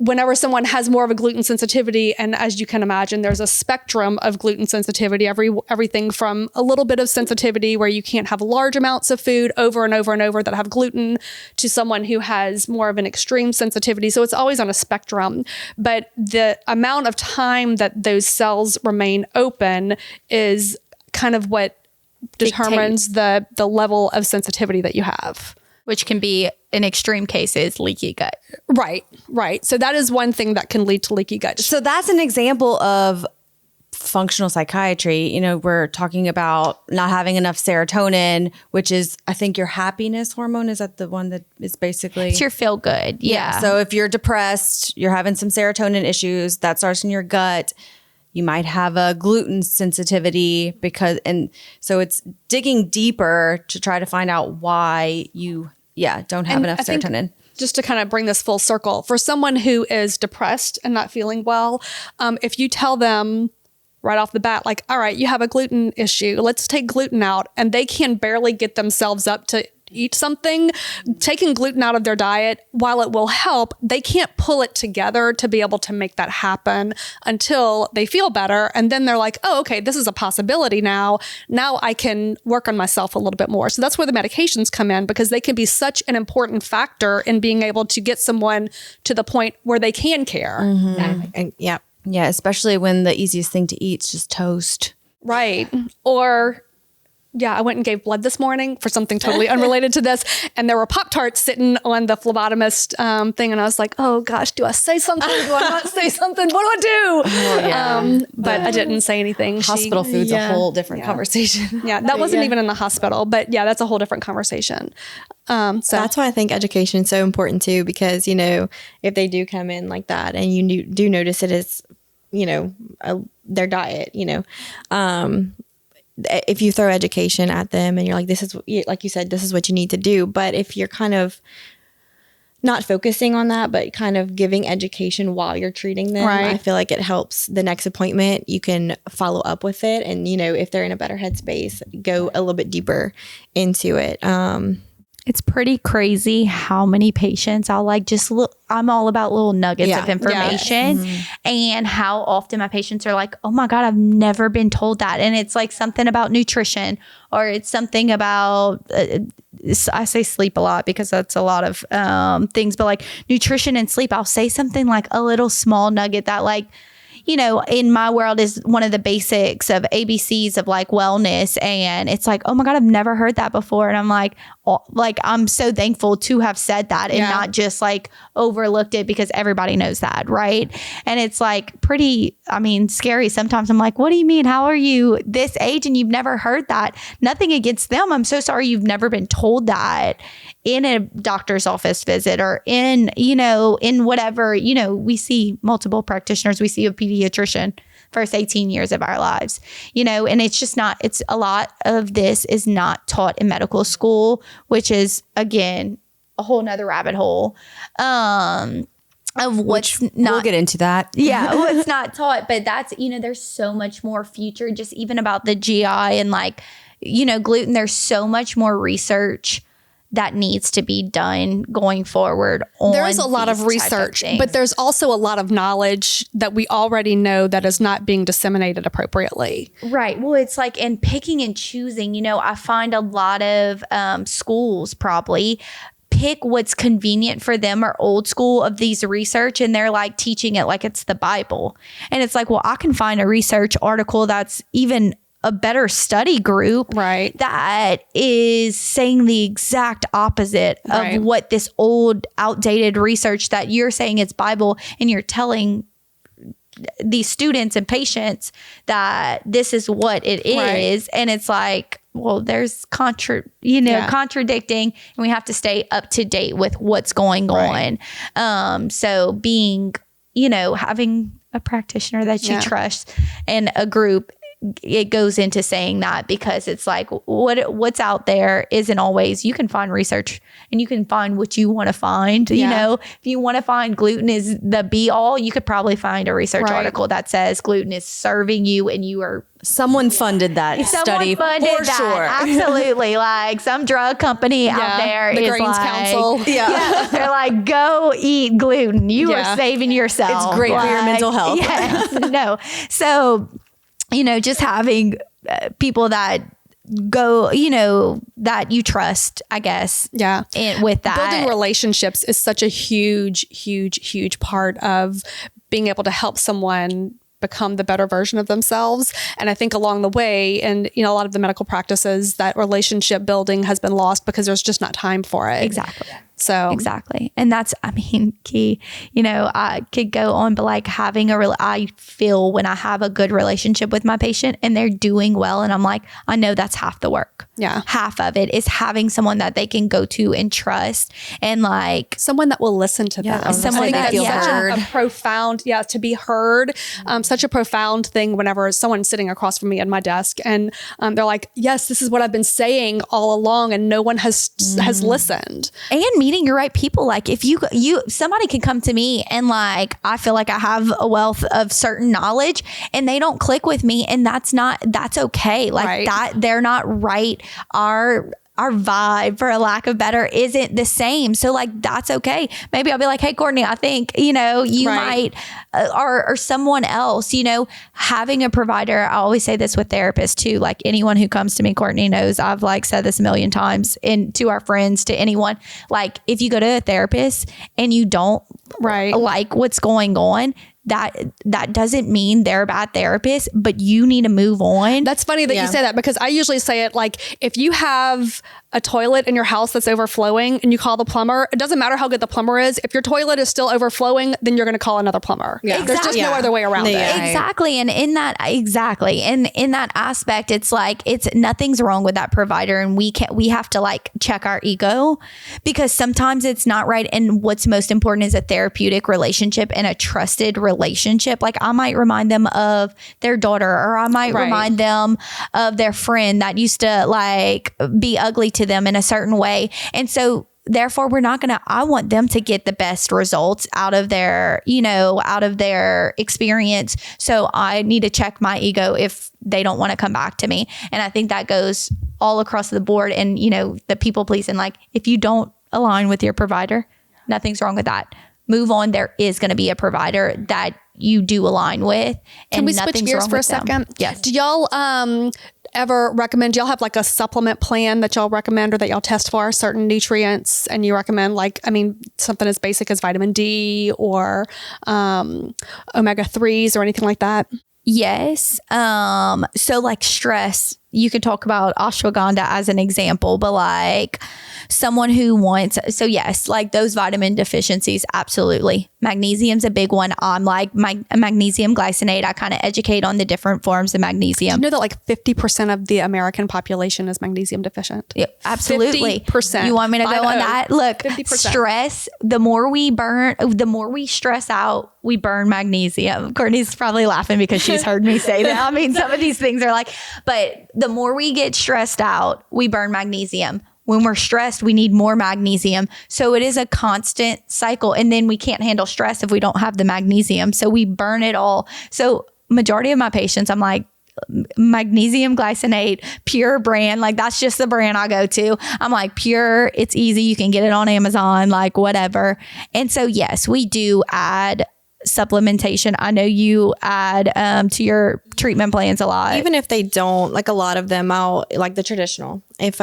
Whenever someone has more of a gluten sensitivity, and as you can imagine, there's a spectrum of gluten sensitivity, everything from a little bit of sensitivity where you can't have large amounts of food over and over and over that have gluten, to someone who has more of an extreme sensitivity. So it's always on a spectrum. But the amount of time that those cells remain open is kind of what determines the level of sensitivity that you have. Which can be, in extreme cases, leaky gut. Right. So that is one thing that can lead to leaky gut. So that's an example of functional psychiatry. You know, we're talking about not having enough serotonin, which is, I think, your happiness hormone. Is that the one that is basically... It's your feel good. Yeah. So if you're depressed, you're having some serotonin issues, that starts in your gut. You might have a gluten sensitivity and so it's digging deeper to try to find out why you don't have enough serotonin. just to kind of bring this full circle, for someone who is depressed and not feeling well, if you tell them right off the bat, like, all right, you have a gluten issue, let's take gluten out, and they can barely get themselves up to eat something, taking gluten out of their diet, while it will help, they can't pull it together to be able to make that happen until they feel better. And then they're like, oh, okay, this is a possibility now. Now I can work on myself a little bit more. So that's where the medications come in, because they can be such an important factor in being able to get someone to the point where they can care. And, yeah, especially when the easiest thing to eat is just toast. Right. Or I went and gave blood this morning for something totally unrelated to this. And there were Pop-Tarts sitting on the phlebotomist thing. And I was like, oh gosh, do I say something? Do I not say something? What do I do? But I didn't say anything. Hospital food's a whole different conversation. Yeah, that wasn't even in the hospital. But that's a whole different conversation. So that's why I think education is so important too, because, if they do come in like that and you do notice it is, their diet, if you throw education at them and you're like, this is, like you said, this is what you need to do. But if you're kind of not focusing on that, but kind of giving education while you're treating them, I feel like it helps the next appointment. You can follow up with it. And, if they're in a better headspace, go a little bit deeper into it. It's pretty crazy how many patients I'll I'm all about little nuggets of information and how often my patients are like, oh my God, I've never been told that. And it's like something about nutrition, or it's something about, I say sleep a lot because that's a lot of things, but like nutrition and sleep, I'll say something like a little small nugget that in my world is one of the basics of ABCs of like wellness. And it's like, oh my God, I've never heard that before. And I'm like, I'm so thankful to have said that and not just like overlooked it because everybody knows that. Right. And it's like pretty, scary. Sometimes I'm like, what do you mean? How are you this age and you've never heard that? Nothing against them. I'm so sorry you've never been told that in a doctor's office visit or in whatever, we see multiple practitioners, we see a pediatrician first 18 years of our lives, and it's just not, it's a lot of this is not taught in medical school, which is again, a whole nother rabbit hole, of what's not, we'll get into that. What's not taught, but that's, there's so much more future, just even about the GI and gluten, there's so much more research that needs to be done going forward. There's a lot of research, but there's also a lot of knowledge that we already know that is not being disseminated appropriately. Right. Well, it's like in picking and choosing, I find a lot of schools probably pick what's convenient for them or old school of these research, and they're like teaching it like it's the Bible. And it's like, well, I can find a research article that's even a better study group that is saying the exact opposite of what this old outdated research that you're saying it's Bible, and you're telling these students and patients that this is what it is. And it's like, well, there's contradicting, and we have to stay up to date with what's going on. So being, having a practitioner that you trust and a group, it goes into saying that, because it's like what's out there isn't always, you can find research and you can find what you want to find. If you want to find gluten is the be all, you could probably find a research article that says gluten is serving you and you are, someone funded that study for sure. Absolutely. Like some drug company out there the is Grains like, Council. They're like, go eat gluten. You are saving yourself. It's great for your mental health. Yes. So, just having people that go, that you trust, I guess. Yeah. And with that, building relationships is such a huge part of being able to help someone become the better version of themselves. And I think along the way, and a lot of the medical practices, that relationship building has been lost because there's just not time for it. Exactly. So exactly. And that's, key, I could go on, but like having I feel when I have a good relationship with my patient and they're doing well, and I'm like, I know that's half the work. Yeah. Half of it is having someone that they can go to and trust, and like someone that will listen to them. Someone that that's feels such a profound, to be heard. Such a profound thing whenever someone's sitting across from me at my desk and they're like, yes, this is what I've been saying all along and no one has listened. And me meeting your right people. Like if somebody can come to me and like, I feel like I have a wealth of certain knowledge and they don't click with me, and that's okay. Like that, they're not right. Our vibe, for a lack of better, isn't the same. So like, that's okay. Maybe I'll be like, hey, Courtney, I think, you might, or someone else, having a provider. I always say this with therapists too. Like anyone who comes to me, Courtney knows I've like said this a million times, and to our friends, to anyone, like if you go to a therapist and you don't like what's going on, that doesn't mean they're a bad therapist, but you need to move on. That's funny that you say that, because I usually say it like, if you have a toilet in your house that's overflowing and you call the plumber, it doesn't matter how good the plumber is. If your toilet is still overflowing, then you're going to call another plumber. Yeah. There's just no other way around it. Exactly. And in that aspect, it's like, nothing's wrong with that provider. And we have to like check our ego, because sometimes it's not right. And what's most important is a therapeutic relationship and a trusted relationship. Like I might remind them of their daughter, or I might remind them of their friend that used to like be ugly to them in a certain way. And so therefore I want them to get the best results out of their experience. So I need to check my ego if they don't want to come back to me. And I think that goes all across the board. And, the people pleasing, like if you don't align with your provider, nothing's wrong with that. Move on. There is going to be a provider that you do align with. Can we switch gears for a second? Yes. Do y'all ever recommend, do y'all have like a supplement plan that y'all recommend, or that y'all test for certain nutrients and you recommend, like, something as basic as vitamin D or omega-3s or anything like that? Yes. So like stress, you could talk about ashwagandha as an example, but like someone who wants, so yes, like those vitamin deficiencies, absolutely. Magnesium's a big one. I'm like magnesium glycinate. I kind of educate on the different forms of magnesium. Do you know that like 50% of the American population is magnesium deficient? Yeah, absolutely. 50%. You want me to go on that? Look, 50%. Stress, the more we stress out, we burn magnesium. Courtney's probably laughing because she's heard me say that. Some of these things are like, but the more we get stressed out, we burn magnesium. When we're stressed, we need more magnesium. So it is a constant cycle. And then we can't handle stress if we don't have the magnesium. So we burn it all. So majority of my patients, I'm like, magnesium glycinate, Pure brand. Like that's just the brand I go to. I'm like, Pure, it's easy. You can get it on Amazon, like whatever. And so, yes, we do add supplementation. I know you add to your treatment plans a lot. Even if they don't, like a lot of them, I'll like the traditional. If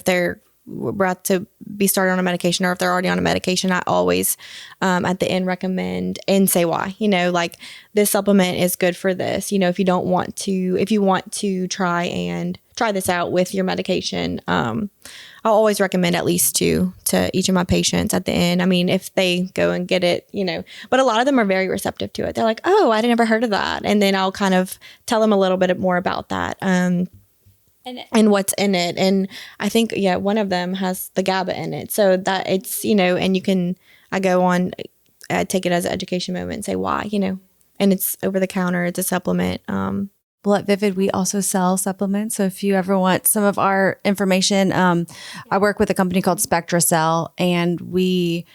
they're about to be started on a medication, or if they're already on a medication, I always at the end recommend and say why. Like this supplement is good for this. If you want to try this out with your medication, I'll always recommend at least 2 to each of my patients at the end. If they go and get it, but a lot of them are very receptive to it. They're like, oh, I'd never heard of that. And then I'll kind of tell them a little bit more about that. And what's in it. And I think, one of them has the GABA in it. So that it's, and I go on, I take it as an education moment and say why, and it's over the counter. It's a supplement. Well, at Vivid, we also sell supplements. So if you ever want some of our information, I work with a company called SpectraCell, and we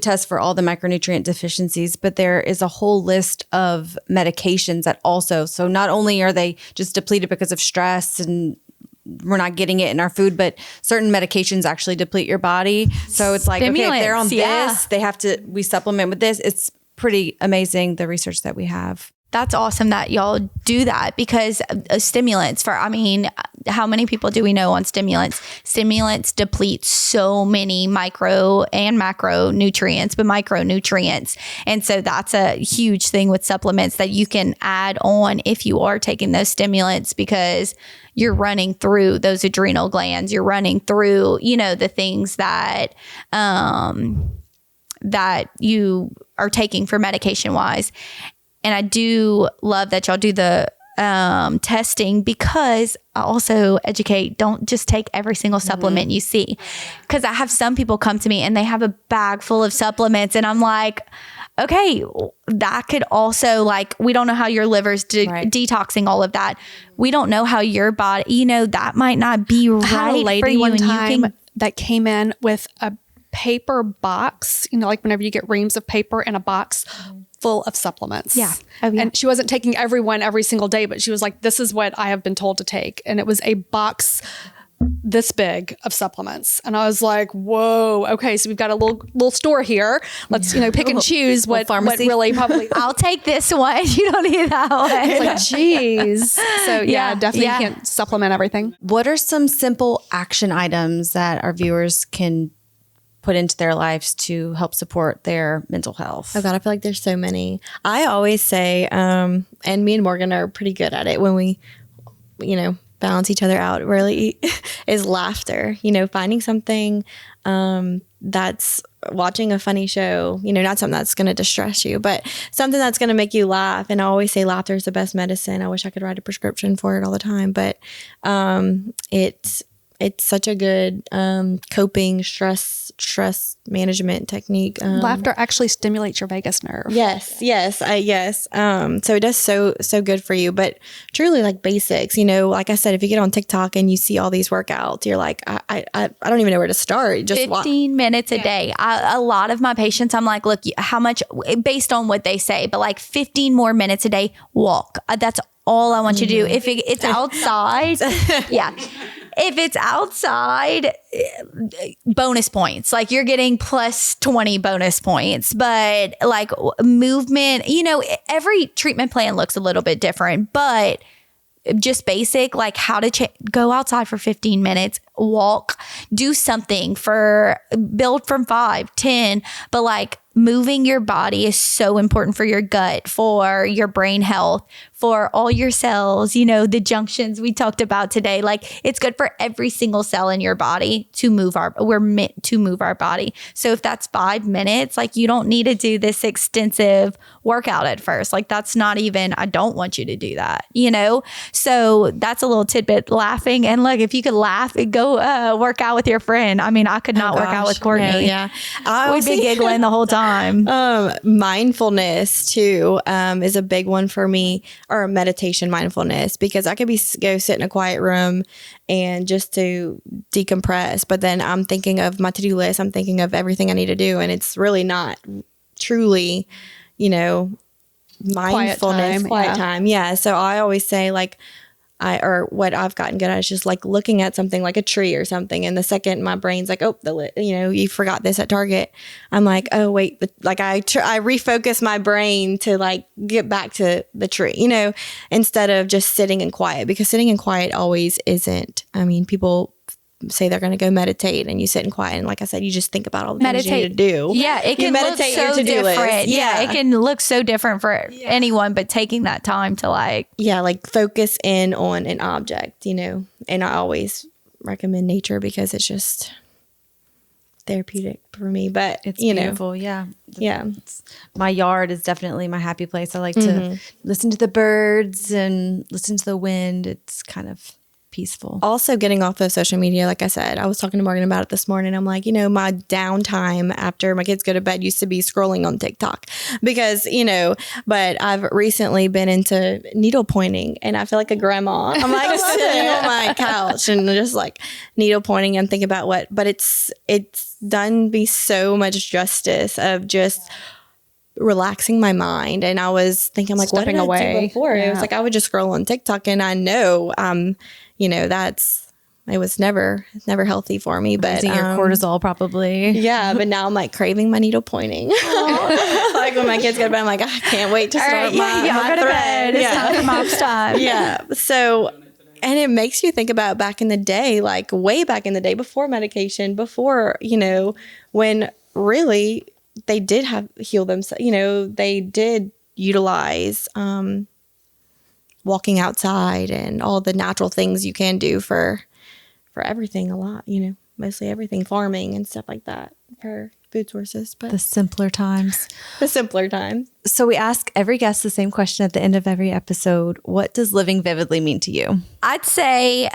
test for all the micronutrient deficiencies, but there is a whole list of medications that also, so not only are they just depleted because of stress and we're not getting it in our food, but certain medications actually deplete your body. So it's like, okay, if they're on this, we supplement with this. It's pretty amazing, the research that we have. That's awesome that y'all do that, because stimulants how many people do we know on stimulants? Stimulants deplete so many micro and macro nutrients, but micronutrients. And so that's a huge thing with supplements that you can add on if you are taking those stimulants, because you're running through those adrenal glands. You're running through, the things that you are taking for medication wise. And I do love that y'all do the testing, because I also educate, don't just take every single supplement you see. Because I have some people come to me and they have a bag full of supplements, and I'm like, okay, that could also, like, we don't know how your liver's detoxing all of that. We don't know how your body, that might not be right I had a lady for you. one time that came in with a paper box, like whenever you get reams of paper in a box full of supplements. Yeah. Oh, yeah. And she wasn't taking every single day, but she was like, this is what I have been told to take. And it was a box this big of supplements. And I was like, whoa, okay, so we've got a little store here. Let's, pick and choose what really probably. I'll take this one. You don't need that one. It's like, geez. So yeah, definitely you can't supplement everything. What are some simple action items that our viewers can put into their lives to help support their mental health? Oh God, I feel like there's so many. I always say, and me and Morgan are pretty good at it when we, balance each other out, really, is laughter. Finding something that's watching a funny show, not something that's going to distress you, but something that's going to make you laugh. And I always say laughter is the best medicine. I wish I could write a prescription for it all the time, but it's such a good coping stress management technique. Laughter actually stimulates your vagus nerve. Yes. So it does so good for you. But truly, like basics, like I said, if you get on TikTok and you see all these workouts, you're like, I don't even know where to start. Just 15 minutes a day. A lot of my patients, I'm like, look, how much, based on what they say, but like 15 more minutes a day, walk. That's all I want you to do. If it's outside, yeah. If it's outside, bonus points. Like you're getting plus 20 bonus points. But like movement, every treatment plan looks a little bit different. But just basic, like how to go outside for 15 minutes, walk, do something build from 5, 10. But like moving your body is so important for your gut, for your brain health, for all your cells, the junctions we talked about today. Like it's good for every single cell in your body we're meant to move our body. So if that's 5 minutes, like you don't need to do this extensive workout at first. Like that's not even, I don't want you to do that, So that's a little tidbit, laughing. And look, if you could laugh and go work out with your friend. I mean, I could not work out with Courtney. No, yeah. We'd be giggling the whole time. Mindfulness too is a big one for me, or meditation mindfulness, because I could go sit in a quiet room and just to decompress, but then I'm thinking of my to-do list. I'm thinking of everything I need to do, and it's really not truly, mindfulness, quiet time. Yeah. So I always say like, what I've gotten good at is just like looking at something like a tree or something. And the second my brain's like, oh, you forgot this at Target. I'm like, oh, wait. Like I refocus my brain to like get back to the tree, instead of just sitting in quiet, because sitting in quiet always isn't. I mean, people say they're going to go meditate and you sit in quiet. And like I said, you just think about all the things you need to do. Yeah. It can look so different. Yeah. It can look so different for anyone, but taking that time to like focus in on an object, and I always recommend nature because it's just therapeutic for me, but it's beautiful. Yeah. My yard is definitely my happy place. I like to listen to the birds and listen to the wind. It's kind of peaceful. Also getting off of social media, like I said, I was talking to Morgan about it this morning. I'm like, my downtime after my kids go to bed used to be scrolling on TikTok because, but I've recently been into needle pointing and I feel like a grandma. I'm like sitting on my couch and just like needle pointing and thinking about but it's done me so much justice of just relaxing my mind. And I was thinking like, stepping what did I away do before? Yeah. It was like I would just scroll on TikTok and I know it was never healthy for me, but your cortisol probably. Yeah. But now I'm like craving my needle pointing. Like when my kids go to bed, I'm like, I can't wait to start my go to bed. It's time for mom's time. Yeah. So, and it makes you think about back in the day, like way back in the day before medication, before, when really they did heal themselves, they did utilize, walking outside and all the natural things you can do for everything a lot, mostly everything, farming and stuff like that for food sources. But the simpler times. So we ask every guest the same question at the end of every episode. What does living vividly mean to you? I'd say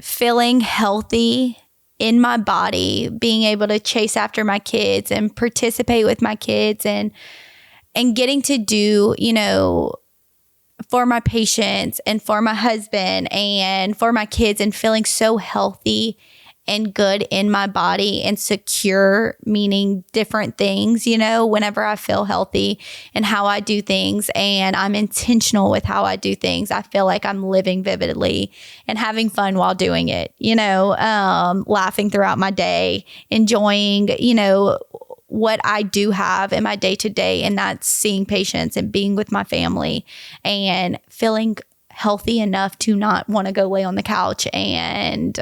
feeling healthy in my body, being able to chase after my kids and participate with my kids and getting to do, for my patients and for my husband and for my kids and feeling so healthy and good in my body and secure, meaning different things, whenever I feel healthy and how I do things, and I'm intentional with how I do things, I feel like I'm living vividly and having fun while doing it, laughing throughout my day, enjoying, what I do have in my day to day, and that's seeing patients and being with my family and feeling healthy enough to not want to go lay on the couch and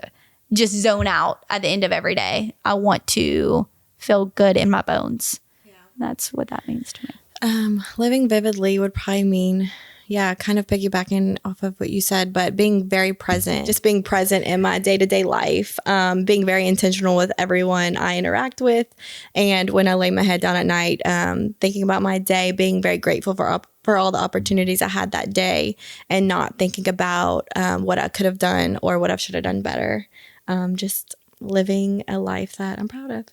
just zone out at the end of every day. I want to feel good in my bones. Yeah. That's what that means to me. Living vividly would probably mean, kind of piggybacking off of what you said, but being very present, just being present in my day-to-day life, being very intentional with everyone I interact with. And when I lay my head down at night, thinking about my day, being very grateful for all the opportunities I had that day, and not thinking about what I could have done or what I should have done better. Just living a life that I'm proud of.